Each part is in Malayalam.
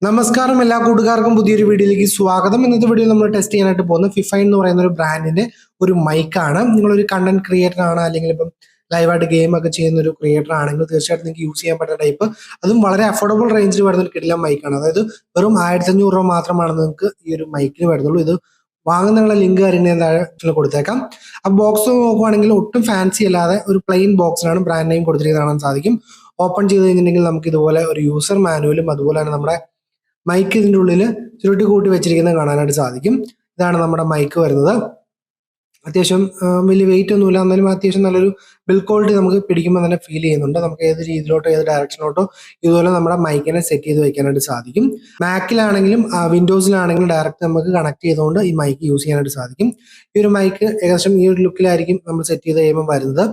നമസ്കാരം എല്ലാ കൂട്ടുകാർക്കും പുതിയൊരു വീഡിയോയിലേക്ക് സ്വാഗതം. ഇന്നത്തെ വീഡിയോ നമ്മൾ ടെസ്റ്റ് ചെയ്യാനായിട്ട് പോകുന്നത് ഫിഫൈൻ എന്ന് പറയുന്ന ഒരു ബ്രാൻഡിന്റെ ഒരു മൈക്കാണ്. നിങ്ങളൊരു കണ്ടന്റ് ക്രിയേറ്റർ ആണ്, അല്ലെങ്കിൽ ഇപ്പം ലൈവായിട്ട് ഗെയിം ഒക്കെ ചെയ്യുന്ന ഒരു ക്രിയേറ്റർ ആണെങ്കിൽ തീർച്ചയായിട്ടും നിങ്ങൾക്ക് യൂസ് ചെയ്യാൻ പറ്റുന്ന ടൈപ്പ്, അതും വളരെ അഫോർഡബിൾ റേഞ്ചിൽ വരുന്ന ഒരു കിടിലൻ മൈക്കാണ്. അതായത് വെറും 1500 രൂപ മാത്രമാണ് നിങ്ങൾക്ക് ഈ ഒരു മൈക്കിന് വരുന്നുള്ളൂ. ഇത് വാങ്ങുന്നതിനുള്ള ലിങ്ക് കാര്യങ്ങൾ താഴെ കൊടുത്തേക്കാം. ആ ബോക്സ് നോക്കുവാണെങ്കിൽ ഒട്ടും ഫാൻസി അല്ലാതെ ഒരു പ്ലെയിൻ ബോക്സിലാണ് ബ്രാൻഡ് നെയിം കൊടുത്തിരിക്കുന്നത് കാണാൻ സാധിക്കും. ഓപ്പൺ ചെയ്ത് കഴിഞ്ഞിട്ടുണ്ടെങ്കിൽ നമുക്ക് ഇതുപോലെ ഒരു യൂസർ മാനുവലും അതുപോലെ തന്നെ നമ്മുടെ മൈക്ക് ഇതിൻ്റെ ഉള്ളിൽ ചുരുട്ടി കൂട്ടി വെച്ചിരിക്കുന്നത് കാണാനായിട്ട് സാധിക്കും. ഇതാണ് നമ്മുടെ മൈക്ക് വരുന്നത്. അത്യാവശ്യം വലിയ വെയിറ്റ് ഒന്നുമില്ല, എന്നാലും അത്യാവശ്യം നല്ലൊരു ബിൽഡ് ക്വാളിറ്റി നമുക്ക് പിടിക്കുമ്പോൾ തന്നെ ഫീൽ ചെയ്യുന്നുണ്ട്. നമുക്ക് ഏത് രീതിയിലോട്ടോ ഏത് ഡയറക്ഷനിലോട്ടോ ഇതുപോലെ നമ്മുടെ മൈക്കിനെ സെറ്റ് ചെയ്ത് വെക്കാനായിട്ട് സാധിക്കും. മാക്കിലാണെങ്കിലും വിൻഡോസിലാണെങ്കിലും ഡയറക്റ്റ് നമുക്ക് കണക്ട് ചെയ്തുകൊണ്ട് ഈ മൈക്ക് യൂസ് ചെയ്യാനായിട്ട് സാധിക്കും. ഈ ഒരു മൈക്ക് ഏകദേശം ഈ ഒരു ലുക്കിലായിരിക്കും നമ്മൾ സെറ്റ് ചെയ്ത് കഴിയുമ്പോൾ വരുന്നത്.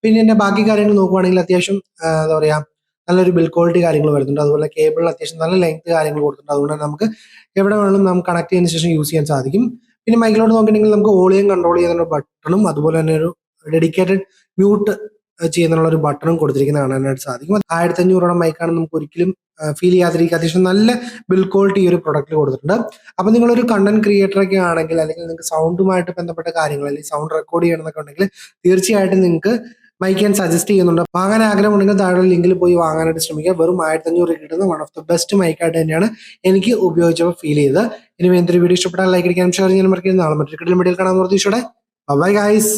പിന്നെ എൻ്റെ ബാക്കി കാര്യങ്ങൾ നോക്കുവാണെങ്കിൽ അത്യാവശ്യം എന്താ പറയുക, നല്ലൊരു ബിൽഡ് ക്വാളിറ്റി കാര്യങ്ങൾ വരുന്നുണ്ട്. അതുപോലെ കേബിളിന് അത്യാവശ്യം നല്ല ലെങ്ത് കാര്യങ്ങൾ കൊടുത്തിട്ടുണ്ട്. അതുകൊണ്ട് തന്നെ നമുക്ക് എവിടെ വേണമെങ്കിലും നമുക്ക് കണക്ട് ചെയ്തതിന് ശേഷം യൂസ് ചെയ്യാൻ സാധിക്കും. പിന്നെ മൈക്കിലോട്ട് നോക്കിയിട്ടുണ്ടെങ്കിൽ നമുക്ക് വോളിയം കൺട്രോൾ ചെയ്യുന്ന ബട്ടണും അതുപോലെ തന്നെ ഒരു ഡെഡിക്കേറ്റഡ് മ്യൂട്ട് ചെയ്യുന്നുള്ള ഒരു ബട്ടണും കൊടുത്തിരിക്കുന്നത് കാണാനായിട്ട് സാധിക്കും. 1500 രൂപയുടെ മൈക്കാണ്, നമുക്ക് ഒരിക്കലും ഫീൽ ചെയ്യാതിരിക്കുക. അത്യാവശ്യം നല്ല ബിൽഡ് ക്വാളിറ്റി ഈ ഒരു പ്രൊഡക്റ്റിൽ കൊടുത്തിട്ടുണ്ട്. അപ്പൊ നിങ്ങളൊരു കണ്ടന്റ് ക്രിയേറ്റർ ഒക്കെ ആണെങ്കിൽ, അല്ലെങ്കിൽ നിങ്ങൾക്ക് സൗണ്ടുമായിട്ട് ബന്ധപ്പെട്ട കാര്യങ്ങൾ അല്ലെങ്കിൽ സൗണ്ട് റെക്കോർഡ് ചെയ്യണമെന്നൊക്കെ ഉണ്ടെങ്കിൽ തീർച്ചയായിട്ടും നിങ്ങൾക്ക് മൈക്ക് ഞാൻ സജസ്റ്റ് ചെയ്യുന്നുണ്ട്. വാങ്ങാൻ ആഗ്രഹമുണ്ടെങ്കിൽ താഴെ ലിങ്കിൽ പോയി വാങ്ങാനായിട്ട് ശ്രമിക്കുക. വെറും 1500 രൂപ കിട്ടുന്ന വൺ ഓഫ് ദ ബെസ്റ്റ് മൈക്കായിട്ട് തന്നെയാണ് എനിക്ക് ഉപയോഗിച്ചപ്പോൾ ഫീൽ ചെയ്തത്. ഇനി എന്തൊരു വീഡിയോ ഇഷ്ടപ്പെട്ടാൽ ലൈക്ക് അടിക്കാനും ഷെയർ ചെയ്യാനും മറക്കരുത്. നാളെ മറ്റൊരു വീഡിയോയിൽ കാണാൻ ബൈ ഗൈസ്.